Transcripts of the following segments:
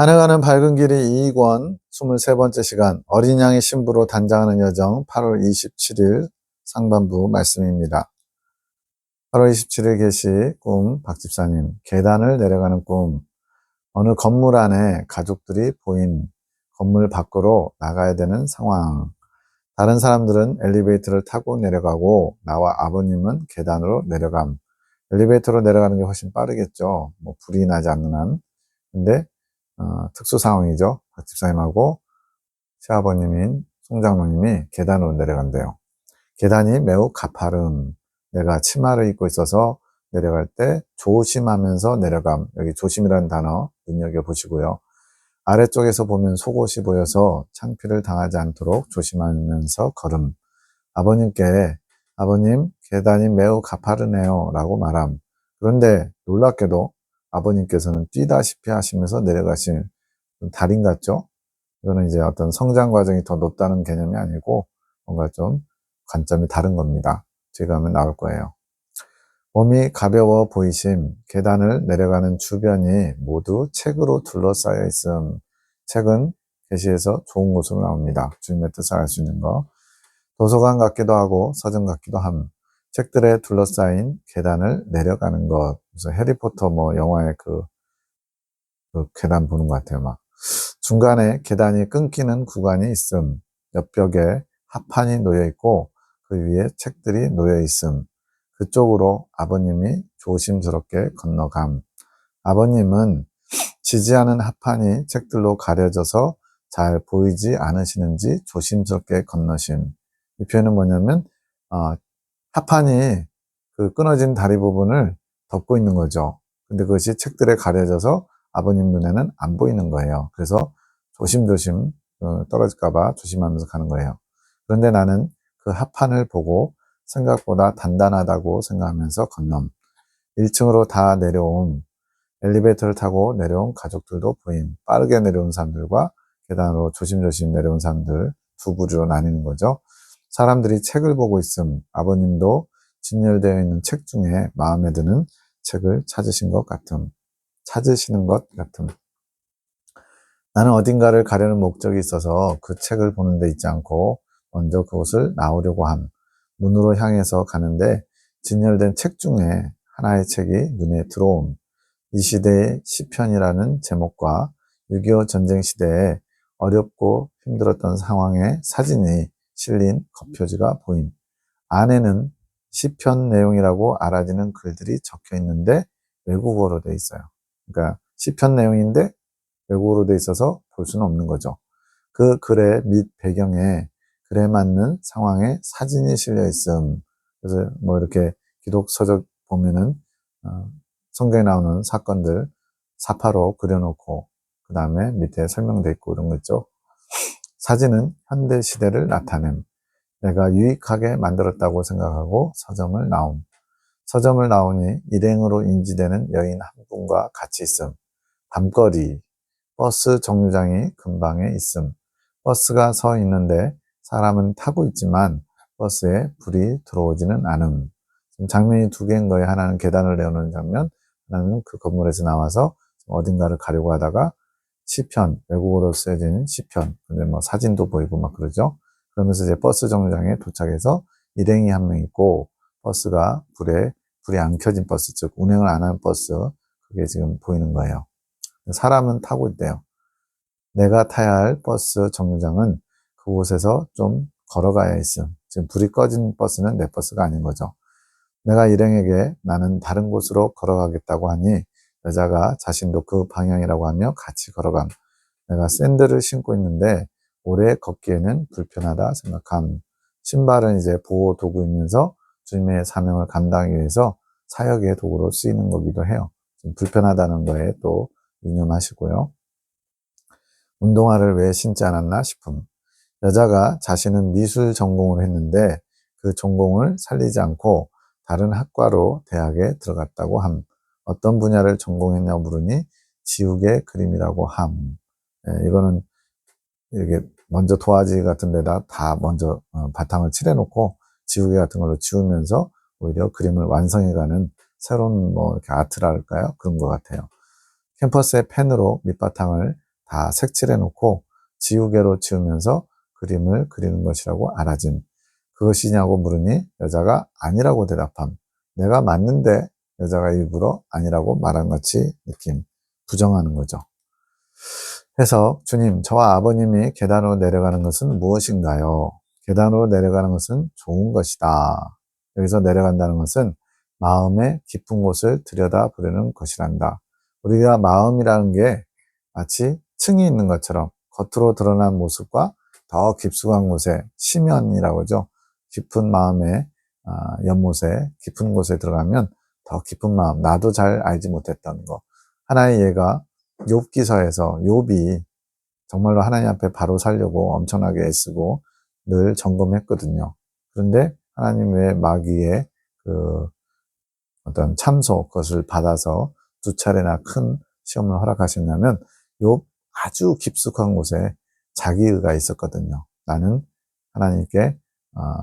하늘가는 밝은 길이 2권 23번째 시간 어린 양의 신부로 단장하는 여정 8월 27일 상반부 말씀입니다. 8월 27일 계시 꿈 박집사님 계단을 내려가는 꿈. 어느 건물 안에 가족들이 보인 건물 밖으로 나가야 되는 상황. 다른 사람들은 엘리베이터를 타고 내려가고 나와 아버님은 계단으로 내려감. 엘리베이터로 내려가는 게 훨씬 빠르겠죠. 뭐 불이 나지 않는 한. 근데 특수 상황이죠. 박 집사님하고 시아버님인 송장로님이 계단으로 내려간대요. 계단이 매우 가파름. 내가 치마를 입고 있어서 내려갈 때 조심하면서 내려감. 여기 조심이라는 단어 눈여겨보시고요. 아래쪽에서 보면 속옷이 보여서 창피를 당하지 않도록 조심하면서 걸음. 아버님께 아버님 계단이 매우 가파르네요 라고 말함. 그런데 놀랍게도 아버님께서는 뛰다시피 하시면서 내려가신 달인 같죠? 이거는 이제 어떤 성장 과정이 더 높다는 개념이 아니고 뭔가 좀 관점이 다른 겁니다. 제가 하면 나올 거예요. 몸이 가벼워 보이심, 계단을 내려가는 주변이 모두 책으로 둘러싸여 있음. 책은 계시에서 좋은 곳으로 나옵니다. 주님의 뜻을 알 수 있는 거. 도서관 같기도 하고 서점 같기도 함. 책들에 둘러싸인 계단을 내려가는 것. 그래서 해리포터 뭐 영화의 그 계단 보는 것 같아요. 막 중간에 계단이 끊기는 구간이 있음. 옆벽에 합판이 놓여 있고 그 위에 책들이 놓여 있음. 그쪽으로 아버님이 조심스럽게 건너감. 아버님은 지지하는 합판이 책들로 가려져서 잘 보이지 않으시는지 조심스럽게 건너심. 이 표현은 뭐냐면 합판이 그 끊어진 다리 부분을 덮고 있는 거죠. 근데 그것이 책들에 가려져서 아버님 눈에는 안 보이는 거예요. 그래서 조심조심 떨어질까봐 조심하면서 가는 거예요. 그런데 나는 그 합판을 보고 생각보다 단단하다고 생각하면서 건넘. 1층으로 다 내려온 엘리베이터를 타고 내려온 가족들도 보임. 빠르게 내려온 사람들과 계단으로 조심조심 내려온 사람들 두 부류로 나뉘는 거죠. 사람들이 책을 보고 있음. 아버님도 진열되어 있는 책 중에 마음에 드는 책을 찾으시는 것 같음. 나는 어딘가를 가려는 목적이 있어서 그 책을 보는 데 있지 않고 먼저 그곳을 나오려고 함. 문으로 향해서 가는데 진열된 책 중에 하나의 책이 눈에 들어옴. 이 시대의 시편이라는 제목과 6.25 전쟁 시대에 어렵고 힘들었던 상황의 사진이 실린 겉표지가 보임. 안에는 시편 내용이라고 알아지는 글들이 적혀 있는데 외국어로 돼 있어요. 그러니까 시편 내용인데 외국어로 돼 있어서 볼 수는 없는 거죠. 그 글의 밑 배경에 글에 맞는 상황의 사진이 실려 있음. 그래서 뭐 이렇게 기독 서적 보면은 성경에 나오는 사건들 사파로 그려놓고 그 다음에 밑에 설명돼 있고 이런 거 있죠. 사진은 현대 시대를 나타냄. 내가 유익하게 만들었다고 생각하고 서점을 나옴. 서점을 나오니 일행으로 인지되는 여인 한 분과 같이 있음. 밤거리, 버스 정류장이 근방에 있음. 버스가 서 있는데 사람은 타고 있지만 버스에 불이 들어오지는 않음. 장면이 두 개인 거예요. 하나는 계단을 내려오는 장면, 하나는 그 건물에서 나와서 어딘가를 가려고 하다가 시편, 외국어로 쓰여진 시편, 근데 뭐 사진도 보이고 막 그러죠. 그러면서 이제 버스 정류장에 도착해서 일행이 한 명 있고 버스가 불이 안 켜진 버스, 즉 운행을 안 한 버스, 그게 지금 보이는 거예요. 사람은 타고 있대요. 내가 타야 할 버스 정류장은 그곳에서 좀 걸어가야 있음. 지금 불이 꺼진 버스는 내 버스가 아닌 거죠. 내가 일행에게 나는 다른 곳으로 걸어가겠다고 하니 여자가 자신도 그 방향이라고 하며 같이 걸어감. 내가 샌들을 신고 있는데 오래 걷기에는 불편하다 생각함. 신발은 이제 보호 도구이면서 주님의 사명을 감당하기 위해서 사역의 도구로 쓰이는 거기도 해요. 좀 불편하다는 거에 또 유념하시고요. 운동화를 왜 신지 않았나 싶음. 여자가 자신은 미술 전공을 했는데 그 전공을 살리지 않고 다른 학과로 대학에 들어갔다고 함. 어떤 분야를 전공했냐고 물으니 지우개 그림이라고 함. 이거는 이렇게 먼저 도화지 같은 데다 다 먼저 바탕을 칠해놓고 지우개 같은 걸로 지우면서 오히려 그림을 완성해가는 새로운 뭐 이렇게 아트랄까요? 그런 것 같아요. 캠퍼스의 펜으로 밑바탕을 다 색칠해 놓고 지우개로 지우면서 그림을 그리는 것이라고 알아짐. 그것이냐고 물으니 여자가 아니라고 대답함. 내가 맞는데 여자가 일부러 아니라고 말한 같이 느낌. 부정하는 거죠. 해석, 주님, 저와 아버님이 계단으로 내려가는 것은 무엇인가요? 계단으로 내려가는 것은 좋은 것이다. 여기서 내려간다는 것은 마음의 깊은 곳을 들여다보려는 것이란다. 우리가 마음이라는 게 마치 층이 있는 것처럼 겉으로 드러난 모습과 더 깊숙한 곳에 심연이라고 하죠. 깊은 마음의 연못에 깊은 곳에 들어가면 더 깊은 마음, 나도 잘 알지 못했던 거. 하나의 예가 욥기서에서 욥이 정말로 하나님 앞에 바로 살려고 엄청나게 애쓰고 늘 점검했거든요. 그런데 하나님 왜 마귀의 그 어떤 참소 그것을 받아서 두 차례나 큰 시험을 허락하셨냐면 욥 아주 깊숙한 곳에 자기의가 있었거든요. 나는 하나님께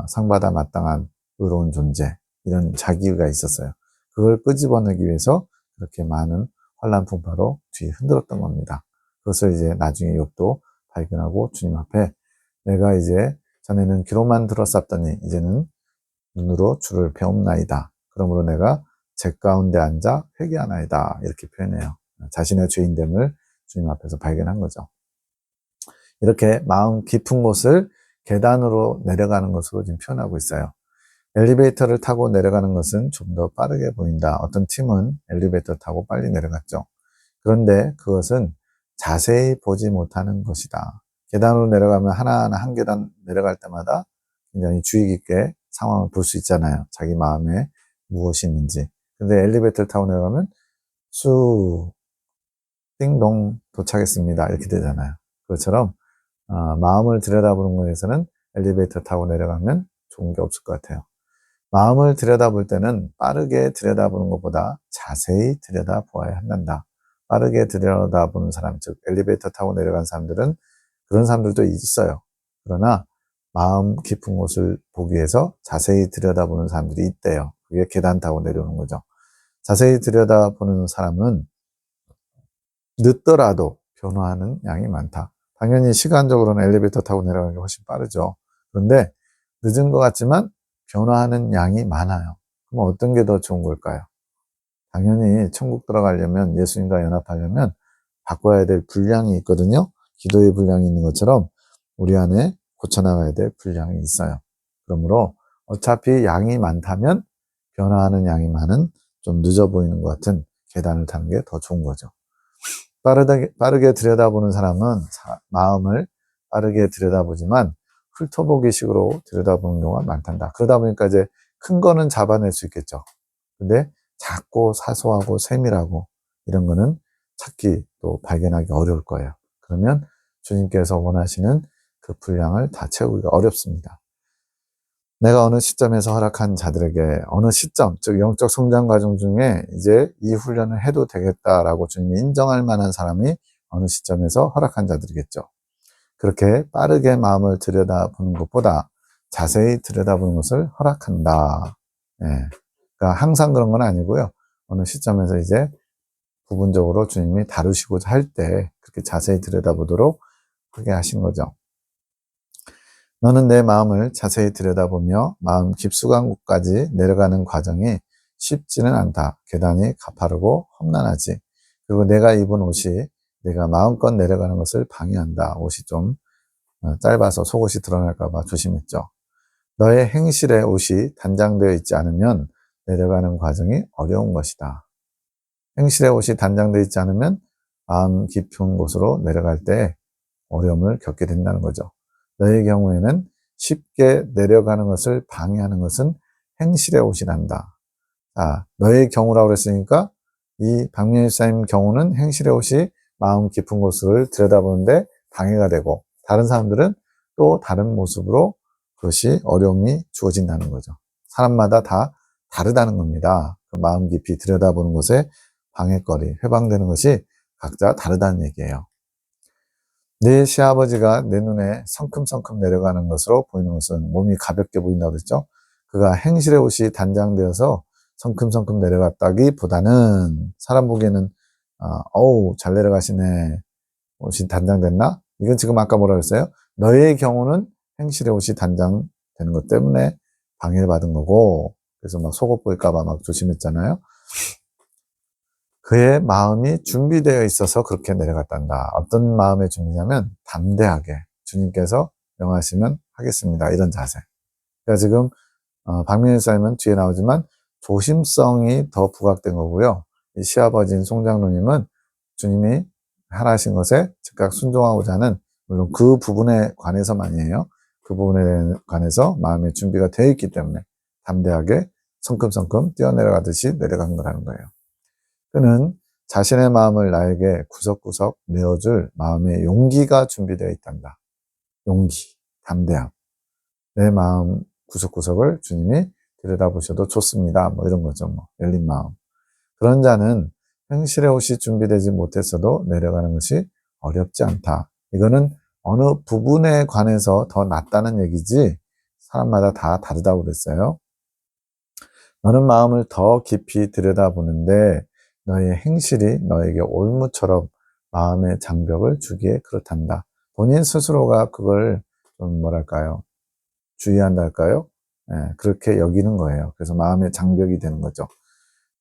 상받아 마땅한 의로운 존재, 이런 자기의가 있었어요. 그걸 끄집어내기 위해서 그렇게 많은 환난 풍파로 뒤에 흔들었던 겁니다. 그것을 이제 나중에 욥도 발견하고 주님 앞에 내가 이제 전에는 귀로만 들었었더니 이제는 눈으로 주를 배움나이다. 그러므로 내가 제 가운데 앉아 회개하나이다. 이렇게 표현해요. 자신의 죄인됨을 주님 앞에서 발견한 거죠. 이렇게 마음 깊은 곳을 계단으로 내려가는 것으로 지금 표현하고 있어요. 엘리베이터를 타고 내려가는 것은 좀 더 빠르게 보인다. 어떤 팀은 엘리베이터 타고 빨리 내려갔죠. 그런데 그것은 자세히 보지 못하는 것이다. 계단으로 내려가면 하나하나 한 계단 내려갈 때마다 굉장히 주의 깊게 상황을 볼 수 있잖아요. 자기 마음에 무엇이 있는지. 근데 엘리베이터를 타고 내려가면 쑥 띵동 도착했습니다. 이렇게 되잖아요. 그것처럼 마음을 들여다보는 것에서는 엘리베이터 타고 내려가면 좋은 게 없을 것 같아요. 마음을 들여다볼 때는 빠르게 들여다보는 것보다 자세히 들여다보아야 한단다. 빠르게 들여다보는 사람, 즉 엘리베이터 타고 내려간 사람들은 그런 사람들도 있어요. 그러나 마음 깊은 곳을 보기 위해서 자세히 들여다보는 사람들이 있대요. 그게 계단 타고 내려오는 거죠. 자세히 들여다보는 사람은 늦더라도 변화하는 양이 많다. 당연히 시간적으로는 엘리베이터 타고 내려가는 게 훨씬 빠르죠. 그런데 늦은 것 같지만 변화하는 양이 많아요. 그럼 어떤 게 더 좋은 걸까요? 당연히 천국 들어가려면, 예수님과 연합하려면 바꿔야 될 분량이 있거든요. 기도의 분량이 있는 것처럼 우리 안에 고쳐나가야 될 분량이 있어요. 그러므로 어차피 양이 많다면 변화하는 양이 많은, 좀 늦어 보이는 것 같은 계단을 타는 게 더 좋은 거죠. 빠르게 들여다보는 사람은 마음을 빠르게 들여다보지만 훑어보기 식으로 들여다보는 경우가 많단다. 그러다 보니까 이제 큰 거는 잡아낼 수 있겠죠. 근데 작고 사소하고 세밀하고 이런 거는 찾기 또 발견하기 어려울 거예요. 그러면 주님께서 원하시는 그 분량을 다 채우기가 어렵습니다. 내가 어느 시점에서 허락한 자들에게 어느 시점, 즉 영적 성장 과정 중에 이제 이 훈련을 해도 되겠다라고 주님이 인정할 만한 사람이 어느 시점에서 허락한 자들이겠죠. 그렇게 빠르게 마음을 들여다보는 것보다 자세히 들여다보는 것을 허락한다. 예. 그러니까 항상 그런 건 아니고요. 어느 시점에서 이제 부분적으로 주님이 다루시고자 할 때 그렇게 자세히 들여다보도록 하게 하신 거죠. 너는 내 마음을 자세히 들여다보며 마음 깊숙한 곳까지 내려가는 과정이 쉽지는 않다. 계단이 가파르고 험난하지. 그리고 내가 입은 옷이 내가 마음껏 내려가는 것을 방해한다. 옷이 좀 짧아서 속옷이 드러날까 봐 조심했죠. 너의 행실에 옷이 단장되어 있지 않으면 내려가는 과정이 어려운 것이다. 행실에 옷이 단장되어 있지 않으면 마음 깊은 곳으로 내려갈 때 어려움을 겪게 된다는 거죠. 너의 경우에는 쉽게 내려가는 것을 방해하는 것은 행실의 옷이란다. 너의 경우라고 그랬으니까 이 박명희 사님 경우는 행실의 옷이 마음 깊은 곳을 들여다보는데 방해가 되고, 다른 사람들은 또 다른 모습으로 그것이 어려움이 주어진다는 거죠. 사람마다 다 다르다는 겁니다. 그 마음 깊이 들여다보는 것에 방해거리, 해방되는 것이 각자 다르다는 얘기예요. 내 시아버지가 내 눈에 성큼성큼 내려가는 것으로 보이는 것은 몸이 가볍게 보인다고 그랬죠. 그가 행실의 옷이 단장되어서 성큼성큼 내려갔다기보다는 사람 보기에는 어우 잘 내려가시네, 옷이 단장됐나? 이건 지금 아까 뭐라 그랬어요? 너의 경우는 행실의 옷이 단장되는 것 때문에 방해를 받은 거고, 그래서 막 속옷 보일까봐 막 조심했잖아요. 그의 마음이 준비되어 있어서 그렇게 내려갔단다. 어떤 마음의 준비냐면 담대하게 주님께서 명하시면 하겠습니다. 이런 자세. 그러니까 지금 박민일 사님은 뒤에 나오지만 조심성이 더 부각된 거고요. 이 시아버지인 송장로님은 주님이 하라신 것에 즉각 순종하고자 하는, 물론 그 부분에 관해서만이에요. 그 부분에 관해서 마음의 준비가 되어 있기 때문에 담대하게 성큼성큼 뛰어내려가듯이 내려간 거라는 거예요. 그는 자신의 마음을 나에게 구석구석 내어줄 마음의 용기가 준비되어 있단다. 용기, 담대함. 내 마음 구석구석을 주님이 들여다보셔도 좋습니다. 뭐 이런 거죠. 뭐 열린 마음. 그런 자는 행실의 옷이 준비되지 못했어도 내려가는 것이 어렵지 않다. 이거는 어느 부분에 관해서 더 낫다는 얘기지 사람마다 다 다르다고 그랬어요. 너는 마음을 더 깊이 들여다보는데 너의 행실이 너에게 올무처럼 마음의 장벽을 주기에 그렇단다. 본인 스스로가 그걸 좀 뭐랄까요? 주의한다 할까요? 그렇게 여기는 거예요. 그래서 마음의 장벽이 되는 거죠.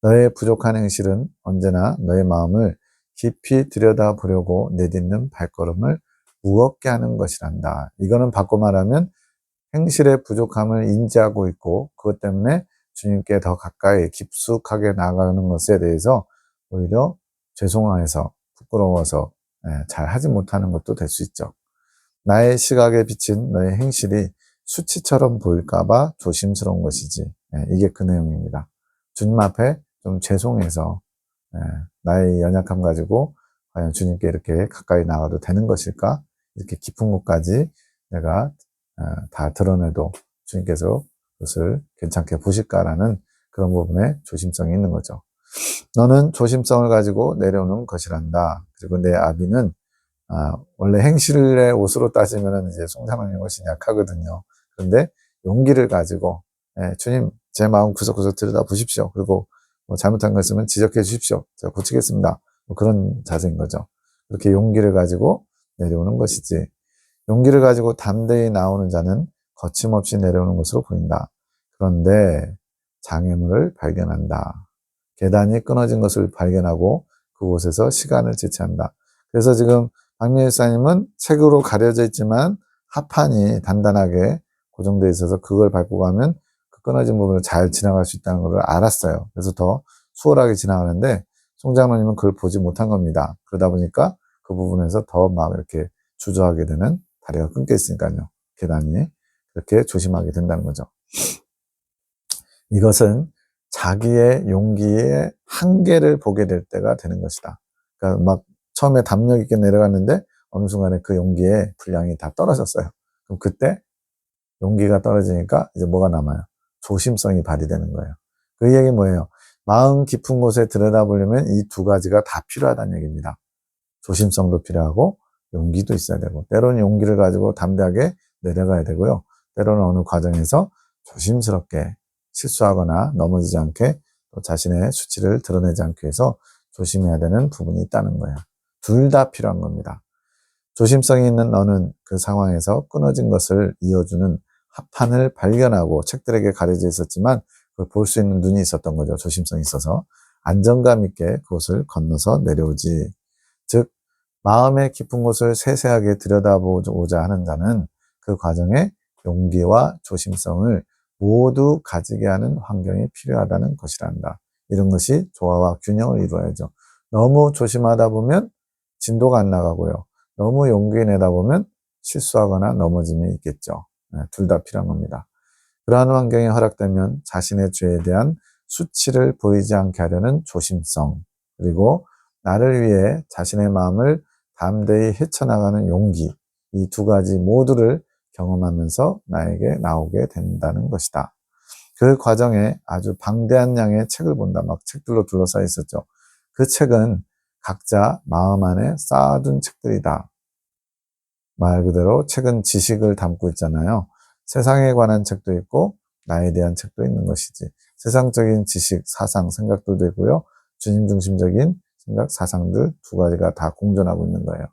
너의 부족한 행실은 언제나 너의 마음을 깊이 들여다보려고 내딛는 발걸음을 무겁게 하는 것이란다. 이거는 바꿔 말하면 행실의 부족함을 인지하고 있고 그것 때문에 주님께 더 가까이 깊숙하게 나아가는 것에 대해서 오히려 죄송해서 부끄러워서 잘 하지 못하는 것도 될 수 있죠. 나의 시각에 비친 너의 행실이 수치처럼 보일까봐 조심스러운 것이지. 이게 그 내용입니다. 주님 앞에 좀 죄송해서 나의 연약함 가지고 과연 주님께 이렇게 가까이 나가도 되는 것일까? 이렇게 깊은 곳까지 내가 다 드러내도 주님께서 그것을 괜찮게 보실까라는 그런 부분에 조심성이 있는 거죠. 너는 조심성을 가지고 내려오는 것이란다. 그리고 내 아비는 원래 행실의 옷으로 따지면은 이제 송장로님 훨씬 약하거든요. 그런데 용기를 가지고 주님 제 마음 구석구석 들여다 보십시오. 그리고 뭐 잘못한 거 있으면 지적해 주십시오. 제가 고치겠습니다. 뭐 그런 자세인 거죠. 그렇게 용기를 가지고 내려오는 것이지. 용기를 가지고 담대히 나오는 자는 거침없이 내려오는 것으로 보인다. 그런데 장애물을 발견한다. 계단이 끊어진 것을 발견하고 그곳에서 시간을 지체한다. 그래서 지금 박미일 사님은 책으로 가려져 있지만 합판이 단단하게 고정되어 있어서 그걸 밟고 가면 그 끊어진 부분을 잘 지나갈 수 있다는 걸 알았어요. 그래서 더 수월하게 지나가는데 송장로님은 그걸 보지 못한 겁니다. 그러다 보니까 그 부분에서 더 막 이렇게 주저하게 되는, 다리가 끊겨 있으니까요. 계단이. 그렇게 조심하게 된다는 거죠. 이것은 자기의 용기의 한계를 보게 될 때가 되는 것이다. 그러니까 막 처음에 담력 있게 내려갔는데 어느 순간에 그 용기의 분량이 다 떨어졌어요. 그럼 그때 용기가 떨어지니까 이제 뭐가 남아요? 조심성이 발휘되는 거예요. 그 얘기 뭐예요? 마음 깊은 곳에 들여다보려면 이 두 가지가 다 필요하다는 얘기입니다. 조심성도 필요하고 용기도 있어야 되고, 때로는 용기를 가지고 담대하게 내려가야 되고요. 때로는 어느 과정에서 조심스럽게 실수하거나 넘어지지 않게 또 자신의 수치를 드러내지 않기 위해서 조심해야 되는 부분이 있다는 거예요. 둘 다 필요한 겁니다. 조심성이 있는 너는 그 상황에서 끊어진 것을 이어주는 합판을 발견하고, 책들에게 가려져 있었지만 그걸 볼 수 있는 눈이 있었던 거죠. 조심성이 있어서 안정감 있게 그것을 건너서 내려오지. 즉 마음의 깊은 곳을 세세하게 들여다보고자 하는 자는 그 과정에 용기와 조심성을 모두 가지게 하는 환경이 필요하다는 것이란다. 이런 것이 조화와 균형을 이루어야죠. 너무 조심하다 보면 진도가 안 나가고요. 너무 용기 내다 보면 실수하거나 넘어짐이 있겠죠. 둘 다 필요한 겁니다. 그러한 환경이 허락되면 자신의 죄에 대한 수치를 보이지 않게 하려는 조심성, 그리고 나를 위해 자신의 마음을 담대히 헤쳐나가는 용기, 이 두 가지 모두를 경험하면서 나에게 나오게 된다는 것이다. 그 과정에 아주 방대한 양의 책을 본다. 막 책들로 둘러싸여 있었죠. 그 책은 각자 마음 안에 쌓아둔 책들이다. 말 그대로 책은 지식을 담고 있잖아요. 세상에 관한 책도 있고 나에 대한 책도 있는 것이지. 세상적인 지식, 사상, 생각도 되고요. 주님 중심적인 생각, 사상들 두 가지가 다 공존하고 있는 거예요.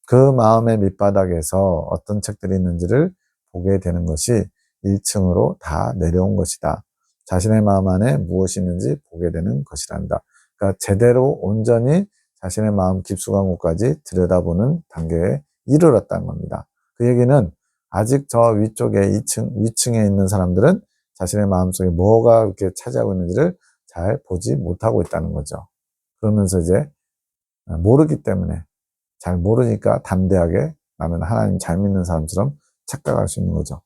그 마음의 밑바닥에서 어떤 책들이 있는지를 보게 되는 것이 1층으로 다 내려온 것이다. 자신의 마음 안에 무엇이 있는지 보게 되는 것이란다. 그러니까 제대로 온전히 자신의 마음 깊숙한 곳까지 들여다보는 단계에 이르렀다는 겁니다. 그 얘기는 아직 저 위쪽에 위층에 있는 사람들은 자신의 마음속에 뭐가 이렇게 차지하고 있는지를 잘 보지 못하고 있다는 거죠. 그러면서 이제 모르기 때문에, 잘 모르니까 담대하게 나는 하나님 잘 믿는 사람처럼 착각할 수 있는 거죠.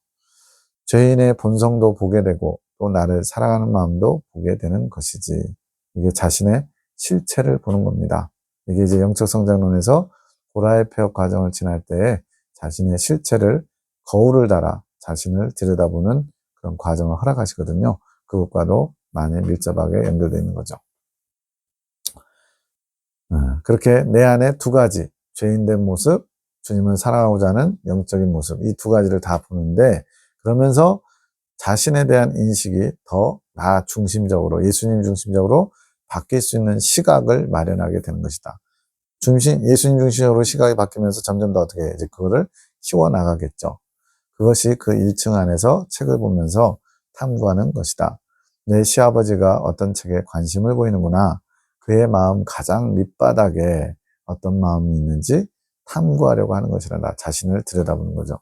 죄인의 본성도 보게 되고 또 나를 사랑하는 마음도 보게 되는 것이지. 이게 자신의 실체를 보는 겁니다. 이게 이제 영적 성장론에서 고라의 폐역 과정을 지날 때에 자신의 실체를, 거울을 달아 자신을 들여다보는 그런 과정을 허락하시거든요. 그것과도 많이 밀접하게 연결되어 있는 거죠. 그렇게 내 안에 두 가지, 죄인된 모습, 주님을 사랑하고자 하는 영적인 모습, 이 두 가지를 다 보는데, 그러면서 자신에 대한 인식이 더 나 중심적으로, 예수님 중심적으로 바뀔 수 있는 시각을 마련하게 되는 것이다. 예수님 중심적으로 시각이 바뀌면서 점점 더 어떻게 이제 그거를 키워나가겠죠. 그것이 그 1층 안에서 책을 보면서 탐구하는 것이다. 내 시아버지가 어떤 책에 관심을 보이는구나. 그의 마음 가장 밑바닥에 어떤 마음이 있는지 탐구하려고 하는 것이란다. 자신을 들여다보는 거죠.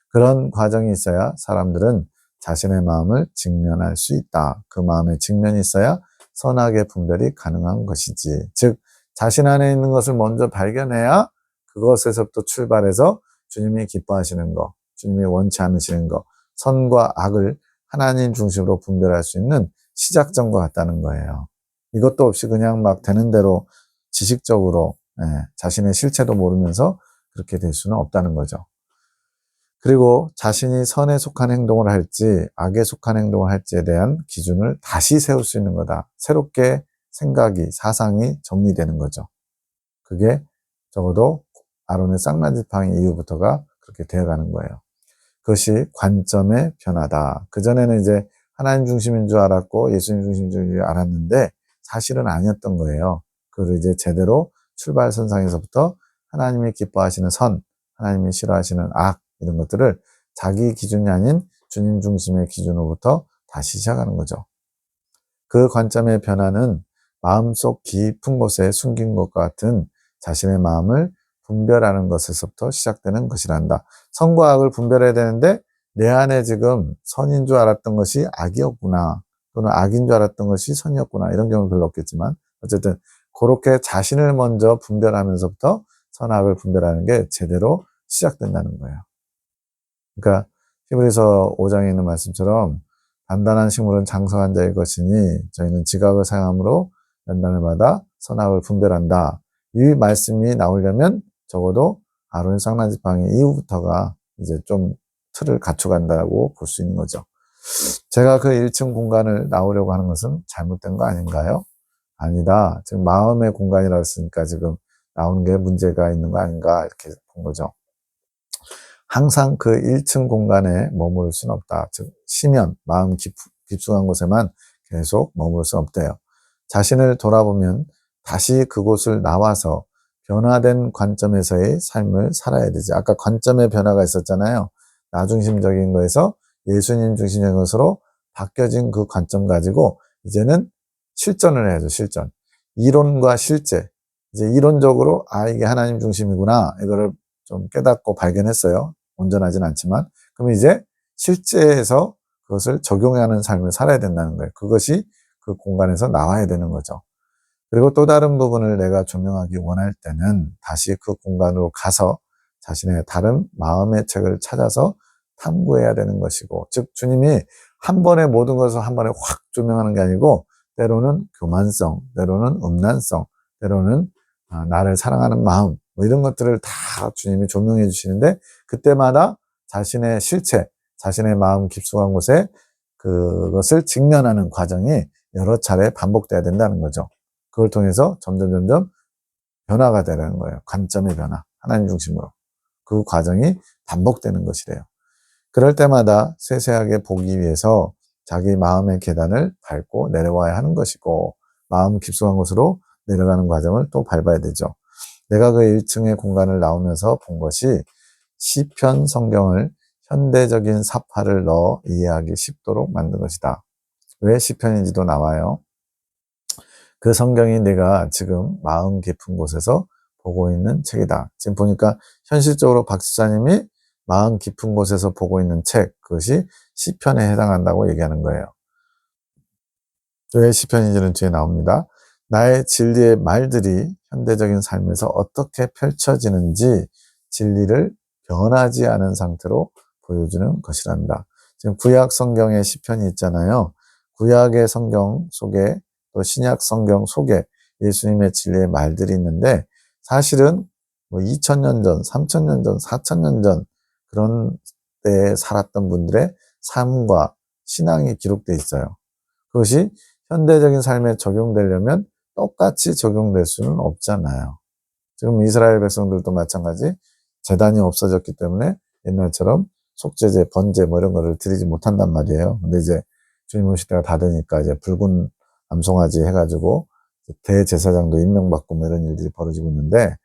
그런 과정이 있어야 사람들은 자신의 마음을 직면할 수 있다. 그 마음의 직면이 있어야 선악의 분별이 가능한 것이지. 즉 자신 안에 있는 것을 먼저 발견해야 그것에서부터 출발해서 주님이 기뻐하시는 것, 주님이 원치 않으시는 것, 선과 악을 하나님 중심으로 분별할 수 있는 시작점과 같다는 거예요. 이것도 없이 그냥 막 되는 대로 지식적으로 자신의 실체도 모르면서 그렇게 될 수는 없다는 거죠. 그리고 자신이 선에 속한 행동을 할지 악에 속한 행동을 할지에 대한 기준을 다시 세울 수 있는 거다. 새롭게 생각이, 사상이 정리되는 거죠. 그게 적어도 아론의 쌍난지팡이 이후부터가 그렇게 되어가는 거예요. 그것이 관점의 변화다. 그전에는 이제 하나님 중심인 줄 알았고 예수님 중심인 줄 알았는데 사실은 아니었던 거예요. 그걸 이제 제대로 출발선상에서부터 하나님이 기뻐하시는 선, 하나님이 싫어하시는 악, 이런 것들을 자기 기준이 아닌 주님 중심의 기준으로부터 다시 시작하는 거죠. 그 관점의 변화는 마음속 깊은 곳에 숨긴 것과 같은 자신의 마음을 분별하는 것에서부터 시작되는 것이란다. 선과 악을 분별해야 되는데 내 안에 지금 선인 줄 알았던 것이 악이었구나, 또는 악인 줄 알았던 것이 선이었구나, 이런 경우는 별로 없겠지만 어쨌든 그렇게 자신을 먼저 분별하면서부터 선악을 분별하는 게 제대로 시작된다는 거예요. 그러니까 히브리서 5장에 있는 말씀처럼 단단한 식물은 장성한 자의 것이니 저희는 지각을 사용함으로 연단을 받아 선악을 분별한다. 이 말씀이 나오려면 적어도 아론의 쌍난지팡이 이후부터가 이제 좀 틀을 갖춰간다고 볼 수 있는 거죠. 제가 그 1층 공간을 나오려고 하는 것은 잘못된 거 아닌가요? 아니다. 지금 마음의 공간이라고 했으니까 지금 나오는 게 문제가 있는 거 아닌가, 이렇게 본 거죠. 항상 그 1층 공간에 머무를 수는 없다. 즉 심연, 마음 깊숙한 곳에만 계속 머무를 수는 없대요. 자신을 돌아보면 다시 그곳을 나와서 변화된 관점에서의 삶을 살아야 되지. 아까 관점의 변화가 있었잖아요. 나 중심적인 거에서 예수님 중심적인 것으로 바뀌어진 그 관점 가지고 이제는 실전을 해야죠. 실전. 이론과 실제. 이제 이론적으로 이게 하나님 중심이구나, 이거를 좀 깨닫고 발견했어요. 온전하진 않지만. 그럼 이제 실제에서 그것을 적용하는 삶을 살아야 된다는 거예요. 그것이 그 공간에서 나와야 되는 거죠. 그리고 또 다른 부분을 내가 조명하기 원할 때는 다시 그 공간으로 가서 자신의 다른 마음의 책을 찾아서 탐구해야 되는 것이고, 즉 주님이 한 번에 모든 것을 한 번에 확 조명하는 게 아니고 때로는 교만성, 때로는 음란성, 때로는 나를 사랑하는 마음, 뭐 이런 것들을 다 주님이 조명해 주시는데 그때마다 자신의 실체, 자신의 마음 깊숙한 곳에 그것을 직면하는 과정이 여러 차례 반복돼야 된다는 거죠. 그걸 통해서 점점 변화가 되는 거예요. 관점의 변화, 하나님 중심으로. 그 과정이 반복되는 것이래요. 그럴 때마다 세세하게 보기 위해서 자기 마음의 계단을 밟고 내려와야 하는 것이고, 마음 깊숙한 곳으로 내려가는 과정을 또 밟아야 되죠. 내가 그 1층의 공간을 나오면서 본 것이 시편 성경을 현대적인 사파를 넣어 이해하기 쉽도록 만든 것이다. 왜 시편인지도 나와요. 그 성경이 내가 지금 마음 깊은 곳에서 보고 있는 책이다. 지금 보니까 현실적으로 박 집사님이 마음 깊은 곳에서 보고 있는 책, 그것이 시편에 해당한다고 얘기하는 거예요. 왜 시편인지는 뒤에 나옵니다. 나의 진리의 말들이 현대적인 삶에서 어떻게 펼쳐지는지 진리를 변하지 않은 상태로 보여주는 것이란다. 지금 구약 성경에 시편이 있잖아요. 구약의 성경 속에 또 신약 성경 속에 예수님의 진리의 말들이 있는데 사실은 뭐 2000년 전, 3000년 전, 4000년 전 그런 때에 살았던 분들의 삶과 신앙이 기록되어 있어요. 그것이 현대적인 삶에 적용되려면 똑같이 적용될 수는 없잖아요. 지금 이스라엘 백성들도 마찬가지 제단이 없어졌기 때문에 옛날처럼 속죄제, 번제 뭐 이런 거를 드리지 못한단 말이에요. 근데 이제 주님 오실 때가 다 되니까 이제 붉은 암송아지 해가지고 대제사장도 임명받고 뭐 이런 일들이 벌어지고 있는데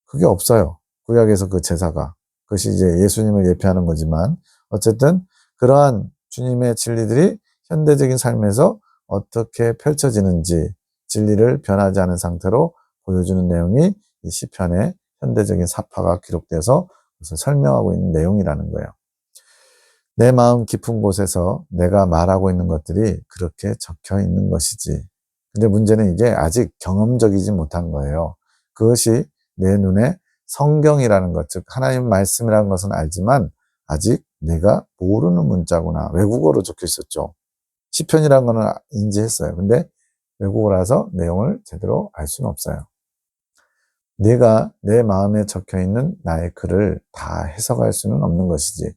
그게 없어요. 구약에서 그 제사가. 그것이 이제 예수님을 예표하는 거지만 어쨌든 그러한 주님의 진리들이 현대적인 삶에서 어떻게 펼쳐지는지 진리를 변하지 않은 상태로 보여주는 내용이 이 시편의 현대적인 사파가 기록돼서 그것을 설명하고 있는 내용이라는 거예요. 내 마음 깊은 곳에서 내가 말하고 있는 것들이 그렇게 적혀 있는 것이지. 근데 문제는 이게 아직 경험적이지 못한 거예요. 그것이 내 눈에 성경이라는 것, 즉 하나님 말씀이라는 것은 알지만 아직 내가 모르는 문자구나. 외국어로 적혀 있었죠. 시편이라는 거는 인지했어요. 근데 외국어라서 내용을 제대로 알 수는 없어요. 내가 내 마음에 적혀 있는 나의 글을 다 해석할 수는 없는 것이지.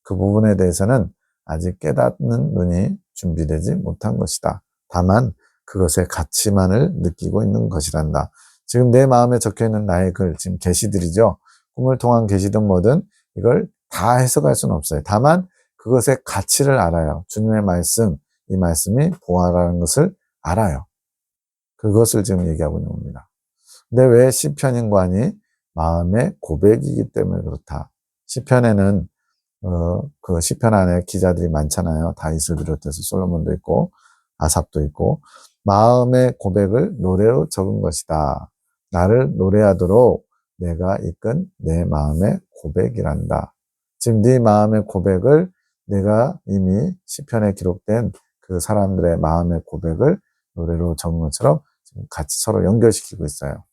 그 부분에 대해서는 아직 깨닫는 눈이 준비되지 못한 것이다. 다만 그것의 가치만을 느끼고 있는 것이란다. 지금 내 마음에 적혀 있는 나의 글, 지금 계시들이죠. 꿈을 통한 계시든 뭐든 이걸 다 해석할 수는 없어요. 다만 그것의 가치를 알아요. 주님의 말씀, 이 말씀이 보화라는 것을 알아요. 그것을 지금 얘기하고 있는 겁니다. 근데 왜 시편인관이 마음의 고백이기 때문에 그렇다. 시편에는 그 시편 안에 기자들이 많잖아요. 다윗을 비롯해서 솔로몬도 있고 아삽도 있고 마음의 고백을 노래로 적은 것이다. 나를 노래하도록 내가 이끈 내 마음의 고백이란다. 지금 네 마음의 고백을 내가 이미 시편에 기록된 그 사람들의 마음의 고백을 노래로 적은 것처럼 지금 같이 서로 연결시키고 있어요.